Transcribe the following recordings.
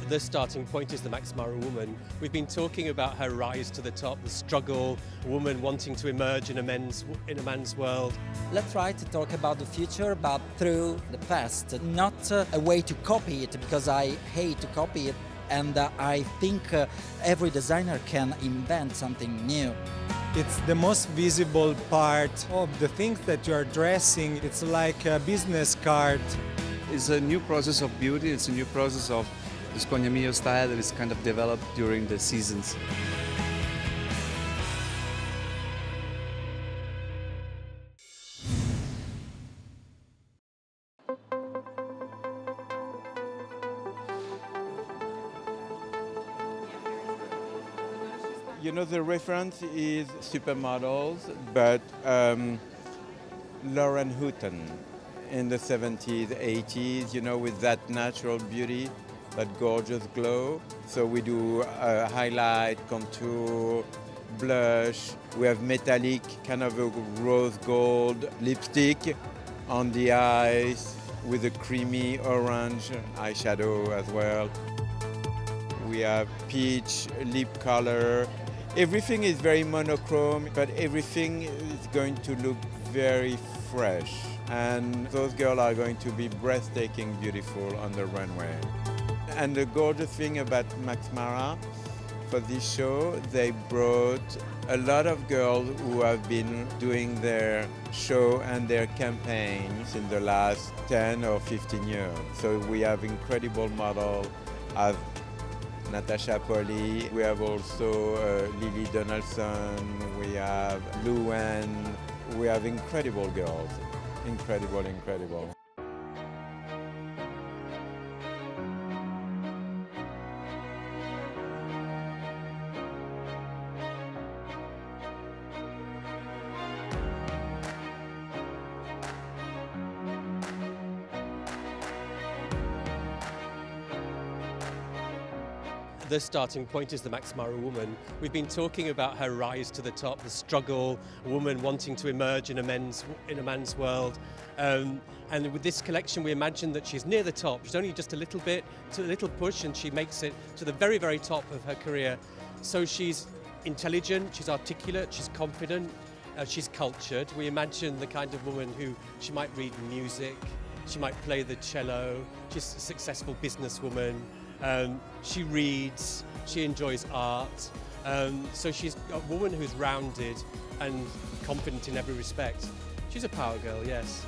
The starting point is the Max Mara woman. We've been talking about her rise to the top, the struggle, a woman wanting to emerge in a man's world. Let's try to talk about the future, but through the past. Not a way to copy it, because I hate to copy it, and I think every designer can invent something new. It's the most visible part of the things that you are dressing. It's like a business card. It's a new process of beauty. It's a new process of the Scognamiglio style that is kind of developed during the seasons. You know, the reference is supermodels, but Lauren Houghton in the 70s, 80s, you know, with that natural beauty, that gorgeous glow. So we do highlight, contour, blush. We have metallic, kind of a rose gold lipstick on the eyes with a creamy orange eyeshadow as well. We have peach lip color. Everything is very monochrome, but everything is going to look very fresh. And those girls are going to be breathtaking beautiful on the runway. And the gorgeous thing about Max Mara, for this show, they brought a lot of girls who have been doing their show and their campaigns in the last 10 or 15 years. So we have incredible models as Natasha Polly, we have also Lily Donaldson, we have Luan, we have incredible girls, incredible, incredible. The starting point is the Max Mara woman. We've been talking about her rise to the top, the struggle, a woman wanting to emerge in a man's world. And with this collection, we imagine that she's near the top. She's only just a little bit, to a little push, and she makes it to the very, very top of her career. So she's intelligent, she's articulate, she's confident, she's cultured. We imagine the kind of woman who she might read music, she might play the cello, she's a successful businesswoman. She reads, she enjoys art, so she's a woman who's rounded and confident in every respect. She's a power girl, yes.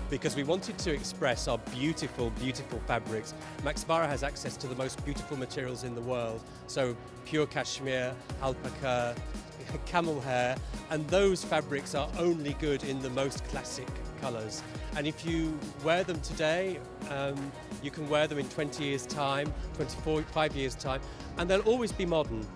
Because we wanted to express our beautiful, beautiful fabrics. Max Mara has access to the most beautiful materials in the world. So pure cashmere, alpaca, camel hair, and those fabrics are only good in the most classic colours. And if you wear them today, you can wear them in 20 years' time, 25 years' time, and they'll always be modern.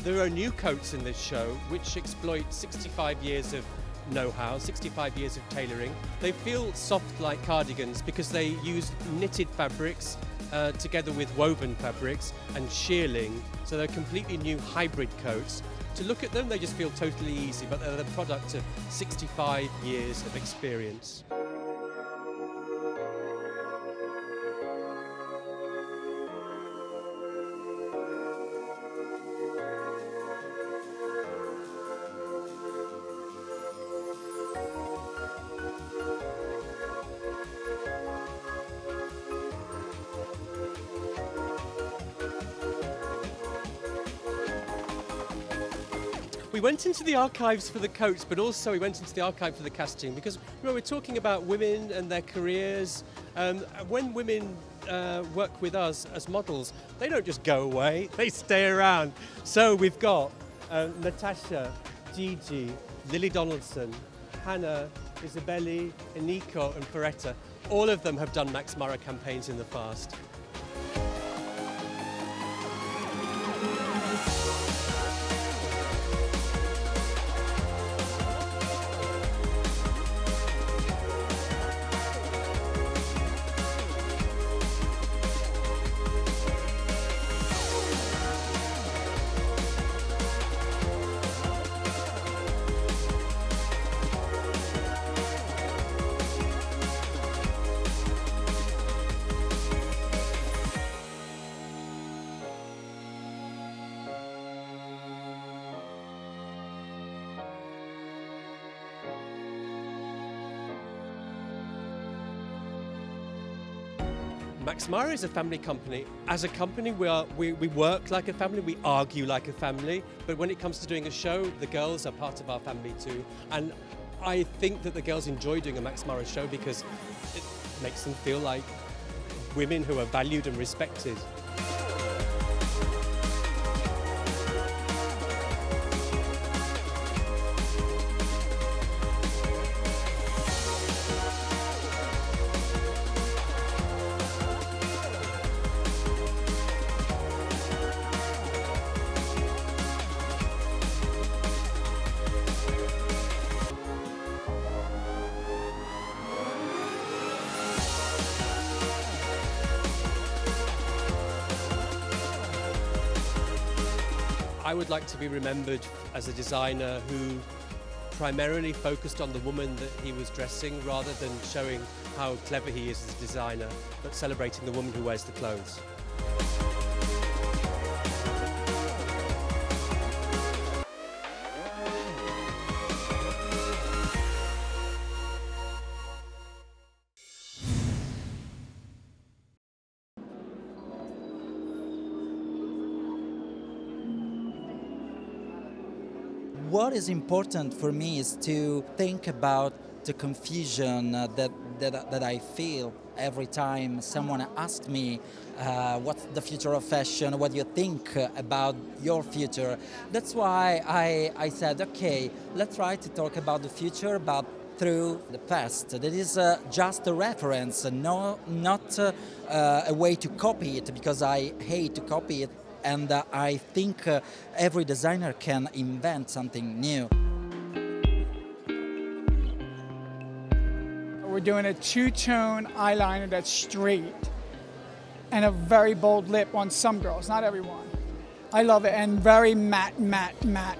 There are new coats in this show which exploit 65 years of know-how, 65 years of tailoring. They feel soft like cardigans because they use knitted fabrics together with woven fabrics and shearling, so they're completely new hybrid coats. To look at them, they just feel totally easy, but they're the product of 65 years of experience. We went into the archives for the coats, but also we went into the archive for the casting, because we're talking about women and their careers. When women work with us as models, they don't just go away, they stay around. So we've got Natasha, Gigi, Lily Donaldson, Hannah, Isabelli, Eniko and Ferretta. All of them have done Max Mara campaigns in the past. Max Mara is a family company. As a company, we work like a family, we argue like a family, but when it comes to doing a show, the girls are part of our family too. And I think that the girls enjoy doing a Max Mara show because it makes them feel like women who are valued and respected. I would like to be remembered as a designer who primarily focused on the woman that he was dressing rather than showing how clever he is as a designer, but celebrating the woman who wears the clothes. What is important for me is to think about the confusion that I feel every time someone asks me what's the future of fashion, what do you think about your future. That's why I said, okay, let's try to talk about the future, but through the past. That is just a reference, not a way to copy it, because I hate to copy it. And I think every designer can invent something new. We're doing a two-tone eyeliner that's straight and a very bold lip on some girls, not everyone. I love it, and very matte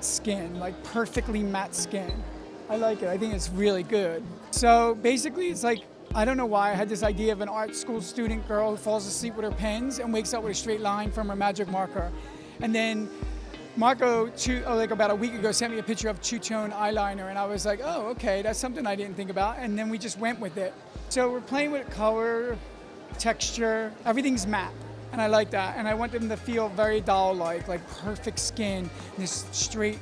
skin, like perfectly matte skin. I like it, I think it's really good. So basically it's like, I don't know why I had this idea of an art school student girl who falls asleep with her pens and wakes up with a straight line from her magic marker. And then Marco, like about a week ago, sent me a picture of two-tone eyeliner, and I was like, oh, okay, that's something I didn't think about, and then we just went with it. So we're playing with color, texture, everything's matte, and I like that. And I want them to feel very doll-like, like perfect skin, this straight,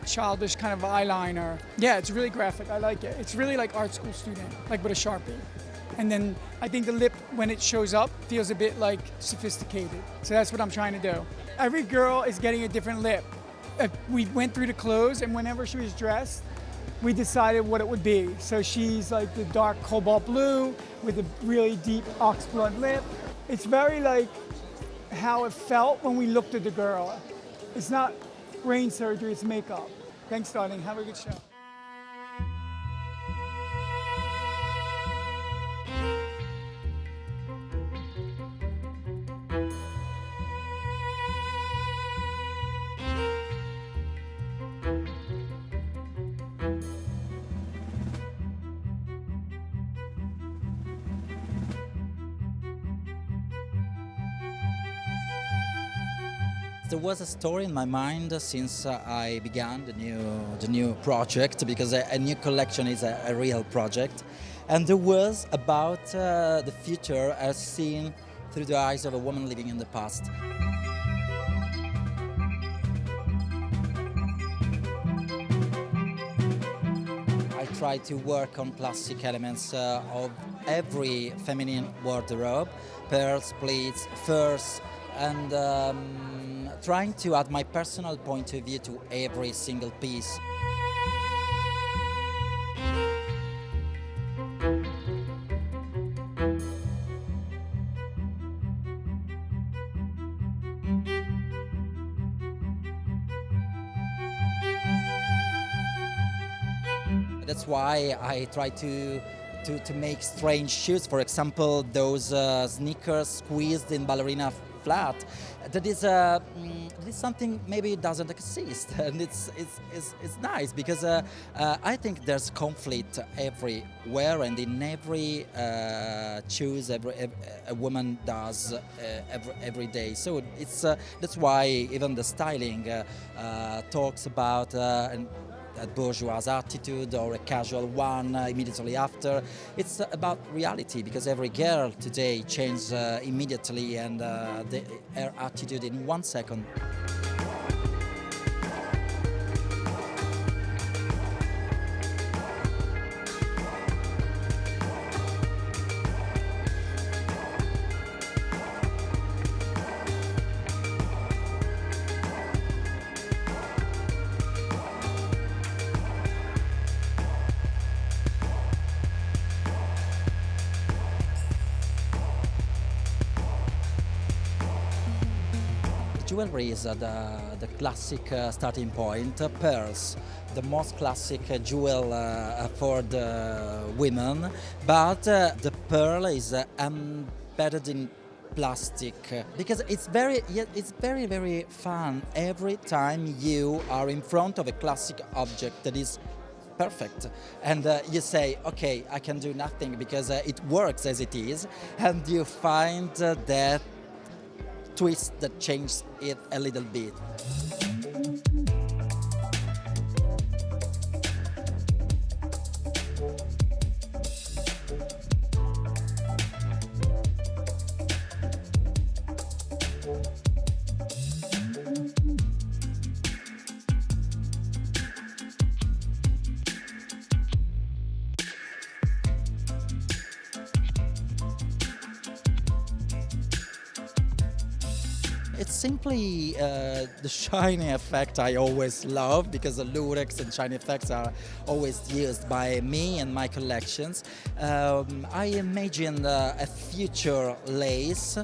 childish kind of eyeliner. Yeah, it's really graphic, I like it. It's really like art school student, like with a Sharpie. And then I think the lip, when it shows up, feels a bit like sophisticated. So that's what I'm trying to do. Every girl is getting a different lip. We went through the clothes, and whenever she was dressed, we decided what it would be. So she's like the dark cobalt blue with a really deep ox blood lip. It's very like how it felt when we looked at the girl. It's not brain surgery, it's makeup. Thanks, darling. Have a good show. There was a story in my mind since I began the new project, because a new collection is a real project, and there was about the future as seen through the eyes of a woman living in the past. try to work on classic elements of every feminine wardrobe, pearls, pleats, furs, and trying to add my personal point of view to every single piece. That's why I try to make strange shoes. For example, those sneakers squeezed in ballerina flat. That is something maybe doesn't exist, and it's nice because I think there's conflict everywhere, and in every shoes a woman does every day. So it's that's why even the styling talks about a bourgeois attitude or a casual one immediately after. It's about reality, because every girl today changes immediately, and her attitude in 1 second. Jewelry is the classic starting point. Pearls, the most classic jewel for the women, but the pearl is embedded in plastic, because it's very fun every time you are in front of a classic object that is perfect, and you say, okay, I can do nothing because it works as it is, and you find that twist that changes it a little bit. It's simply the shiny effect I always love, because the lurex and shiny effects are always used by me and my collections. I imagined a future lace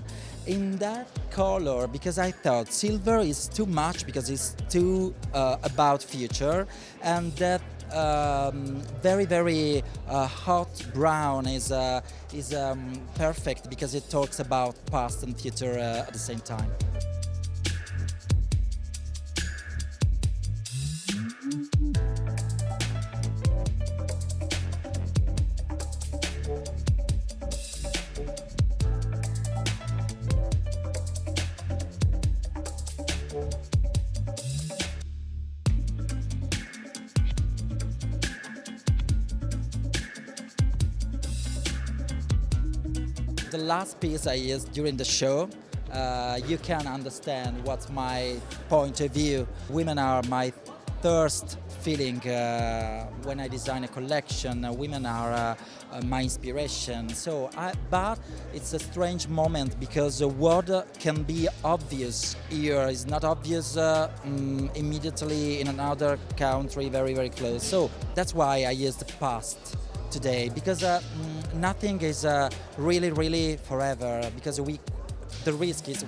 in that color because I thought silver is too much, because it's too about future, and that very hot brown is perfect because it talks about past and future at the same time. The last piece I used during the show, you can understand what's my point of view. Women are my thirst feeling when I design a collection. Women are my inspiration. So, but it's a strange moment, because what can be obvious here is not obvious immediately in another country very close. So that's why I use the past today, because nothing is really forever, because the risk is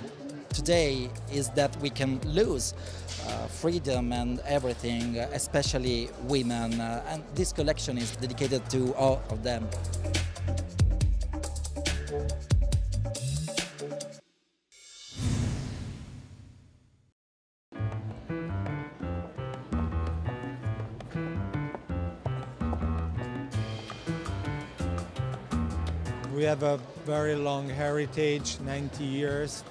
today is that we can lose freedom and everything, especially women, and this collection is dedicated to all of them. We have a very long heritage, 90 years.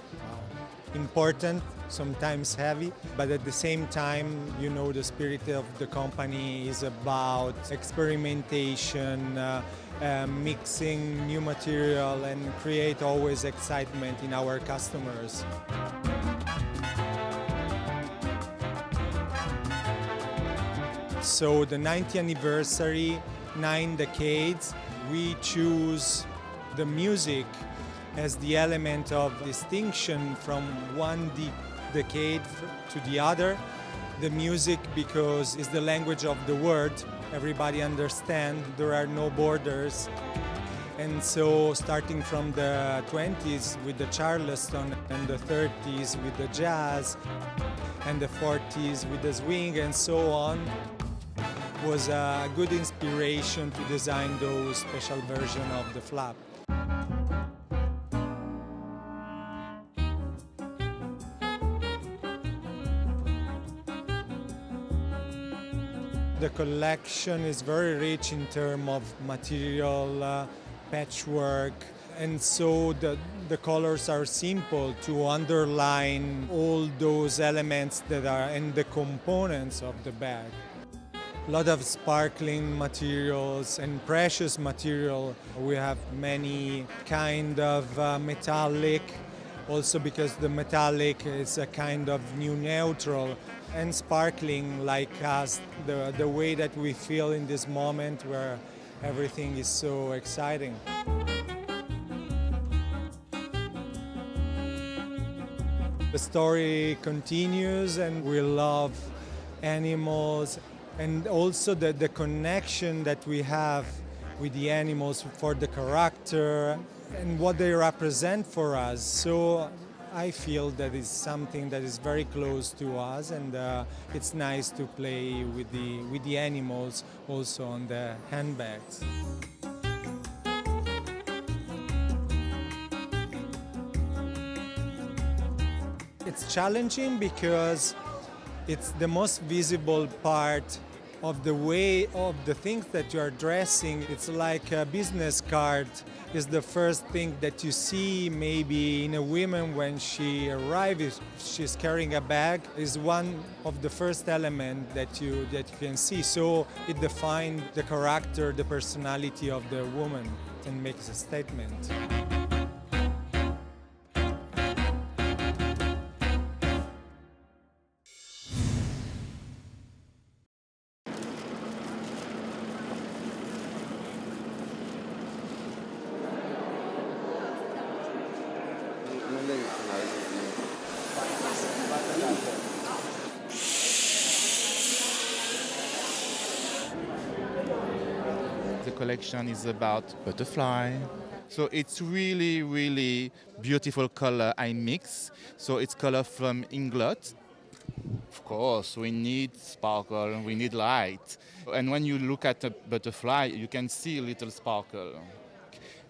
Important, sometimes heavy, but at the same time, you know, the spirit of the company is about experimentation, mixing new material, and create always excitement in our customers. So the 90th anniversary 9 decades. We choose the music as the element of distinction from one decade to the other. The music because it's the language of the word. Everybody understands, there are no borders. And so starting from the 20s with the Charleston and the 30s with the jazz and the 40s with the swing and so on was a good inspiration to design those special versions of the flap. The collection is very rich in terms of material, patchwork, and so the colors are simple to underline all those elements that are in the components of the bag. A lot of sparkling materials and precious material. We have many kind of metallic, also because the metallic is a kind of new neutral, and sparkling like us, the way that we feel in this moment where everything is so exciting. The story continues and we love animals and also the connection that we have with the animals for the character and what they represent for us. So I feel that is something that is very close to us, and it's nice to play with the animals also on the handbags. It's challenging because it's the most visible part of the way of the things that you are dressing. It's like a business card is the first thing that you see maybe in a woman when she arrives. If she's carrying a bag, is one of the first elements that you can see. So it defines the character, the personality of the woman and makes a statement. The collection is about butterfly. So it's really, really beautiful color I mix. So it's color from ingot. Of course, we need sparkle, we need light. And when you look at a butterfly, you can see a little sparkle.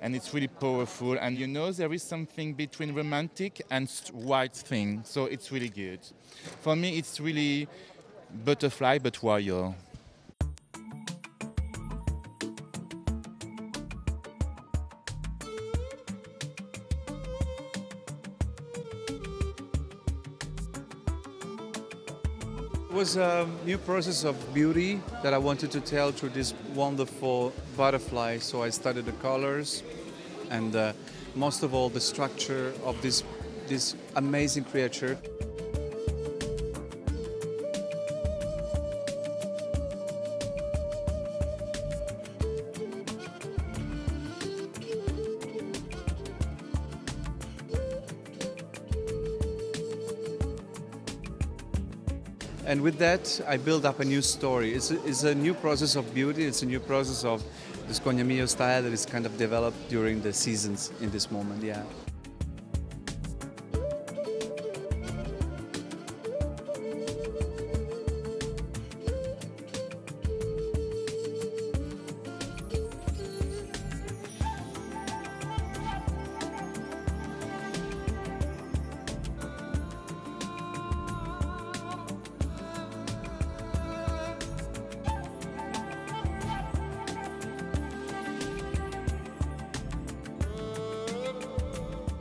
And it's really powerful. And you know, there is something between romantic and white thing. So it's really good. For me, it's really butterfly, but royal. It was a new process of beauty that I wanted to tell through this wonderful butterfly. So I studied the colors and most of all the structure of this amazing creature. And with that, I build up a new story. It's a new process of beauty. It's a new process of the Scognamiglio style that is kind of developed during the seasons in this moment, yeah.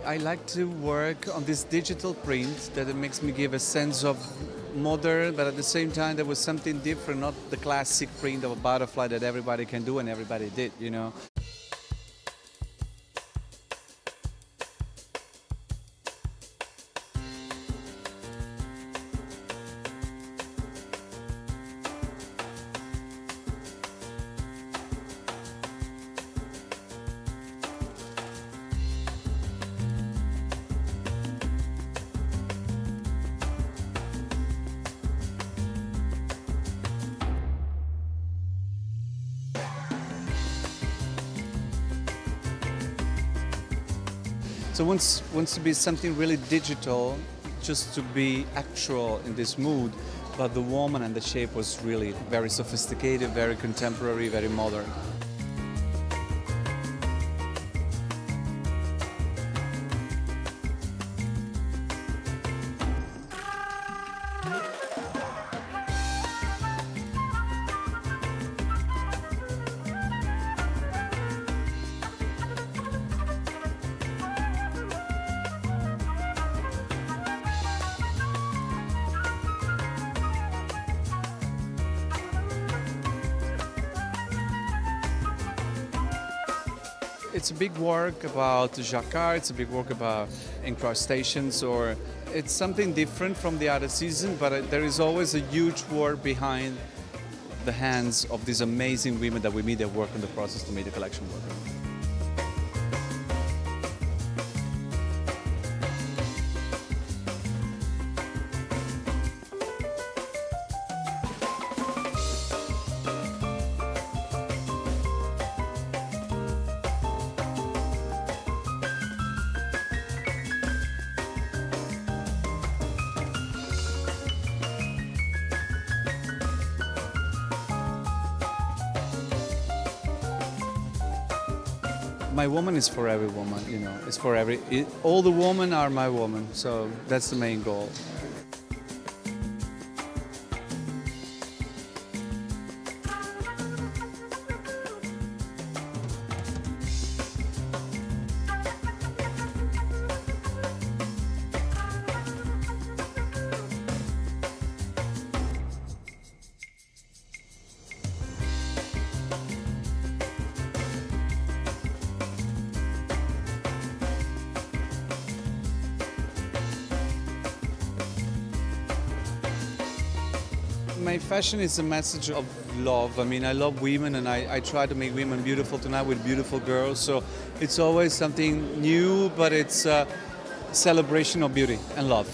I like to work on this digital print that it makes me give a sense of modern, but at the same time there was something different, not the classic print of a butterfly that everybody can do and everybody did, you know. So wants to be something really digital, just to be actual in this mood. But the woman and the shape was really very sophisticated, very contemporary, very modern. It's a big work about jacquard, it's a big work about incrustations, or it's something different from the other season, but there is always a huge work behind the hands of these amazing women that we meet that work in the process to make the collection work. My woman is for every woman, you know, it's for all the women are my woman, so that's the main goal. My fashion is a message of love. I mean, I love women and I try to make women beautiful tonight with beautiful girls. So it's always something new, but it's a celebration of beauty and love.